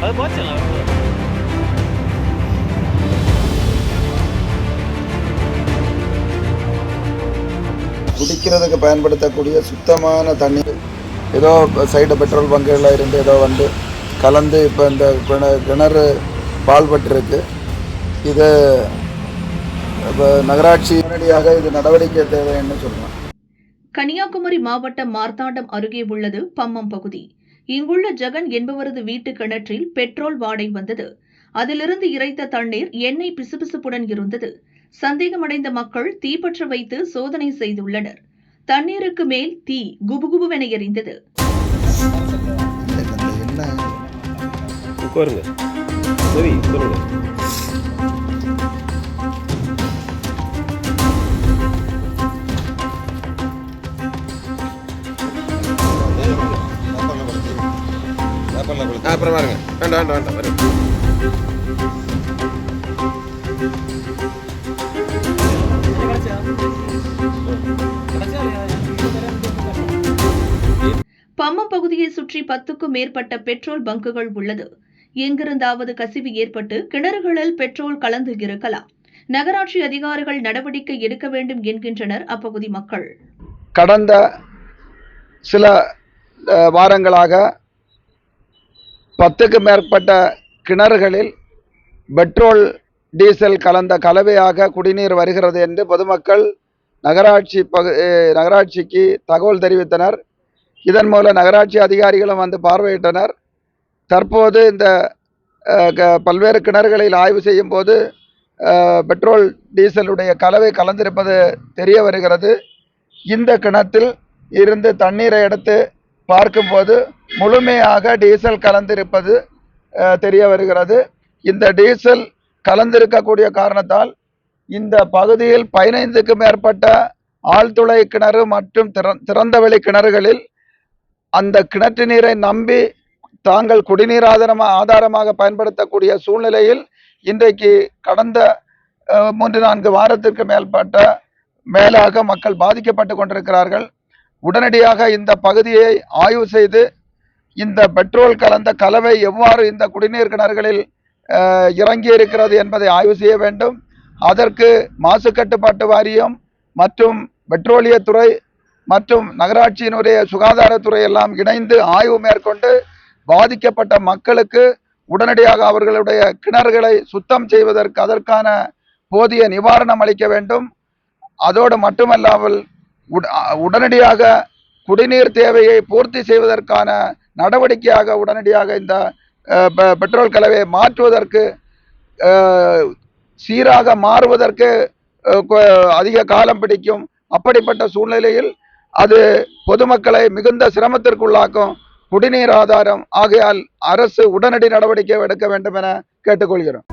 அது போச்சுங்க. குடிக்கிறதுக்கு பயன்படுத்தக்கூடிய சுத்தமான தண்ணீர் ஏதோ சைடு பெட்ரோல் பங்குகளில் இருந்து ஏதோ வந்து கலந்து இப்போ இந்த கிணறு பால்பட்டிருக்கு. இது நகராட்சி உடனடியாக இது நடவடிக்கை தேவைன்னு சொல்லலாம். கன்னியாகுமரி மாவட்டம் மார்த்தாண்டம் அருகே உள்ளது பம்மம் பகுதி. இங்குள்ள ஜெகன் என்பவரது வீட்டு கிணற்றில் பெட்ரோல் வாடை வந்தது. அதிலிருந்து இறைத்த தண்ணீர் எண்ணெய் பிசுபிசுப்புடன் இருந்தது. சந்தேகமடைந்த மக்கள் தீப்பற்ற வைத்து சோதனை செய்துள்ளனர். தண்ணீருக்கு மேல் தீ குபுகுபுவென எரிந்தது. அப்புறம் பாருங்க, வேண்டாம் வேண்டாம் வேண்டாம். பம்மம் பகுதியை சுற்றி 10க்கும் மேற்பட்ட பெட்ரோல் பங்குகள் உள்ளது. எங்கிருந்தாவது கசிவு ஏற்பட்டு கிணறுகளில் பெட்ரோல் கலந்து இருக்கலாம். நகராட்சி அதிகாரிகள் நடவடிக்கை எடுக்க வேண்டும் என்கின்றனர் அப்பகுதி மக்கள். கடந்த சில வாரங்களாக 10க்கும் மேற்பட்ட கிணறுகளில் பெட்ரோல் டீசல் கலந்த கலவையாக குடிநீர் வருகிறது என்று பொதுமக்கள் நகராட்சிக்கு தகவல் தெரிவித்தனர். இதன் மூலம் நகராட்சி அதிகாரிகளும் வந்து பார்வையிட்டனர். தற்போது இந்த பல்வேறு கிணறுகளில் ஆய்வு செய்யும் போது பெட்ரோல் டீசலுடைய கலவை கலந்திருப்பது தெரிய வருகிறது. இந்த கிணற்றில் இருந்து தண்ணீரை எடுத்து பார்க்கும்போது முழுமையாக டீசல் கலந்திருப்பது தெரிய வருகிறது. இந்த டீசல் கலந்திருக்கக்கூடிய காரணத்தால் இந்த பகுதியில் 15க்கும் மேற்பட்ட ஆழ்துளை கிணறு மற்றும் திறந்தவெளி கிணறுகளில் அந்த கிணற்று நீரை நம்பி தாங்கள் குடிநீர் ஆதாரமாக பயன்படுத்தக்கூடிய சூழ்நிலையில் இன்றைக்கு கடந்த 3-4 வாரத்திற்கு மேலாக மக்கள் பாதிக்கப்பட்டு கொண்டிருக்கிறார்கள். உடனடியாக இந்த பகுதியை ஆய்வு செய்து இந்த பெட்ரோல் கலந்த கலவை எவ்வாறு இந்த குடிநீர் கிணறுகளில் இறங்கி இருக்கிறது என்பதை ஆய்வு செய்ய வேண்டும். அதற்கு மாசு கட்டுப்பாட்டு வாரியம் மற்றும் பெட்ரோலியத்துறை மற்றும் நகராட்சியினுடைய சுகாதாரத்துறை எல்லாம் இணைந்து ஆய்வு மேற்கொண்டு பாதிக்கப்பட்ட மக்களுக்கு உடனடியாக அவர்களுடைய கிணறுகளை சுத்தம் செய்வதற்கு அதற்கான போதிய நிவாரணம் அளிக்க வேண்டும். அதோடு மட்டுமல்லாமல் உடனடியாக குடிநீர் தேவையை பூர்த்தி செய்வதற்கான நடவடிக்கையாக உடனடியாக இந்த பெட்ரோல் கலவையை மாற்றுவதற்கு சீராக மாறுவதற்கு அதிக காலம் பிடிக்கும். அப்படிப்பட்ட சூழ்நிலையில் அது பொதுமக்களை மிகுந்த சிரமத்திற்குள்ளாக்கும் குடிநீர் ஆதாரம். ஆகையால் அரசு உடனடி நடவடிக்கை எடுக்க வேண்டும் என கேட்டுக்கொள்கிறோம்.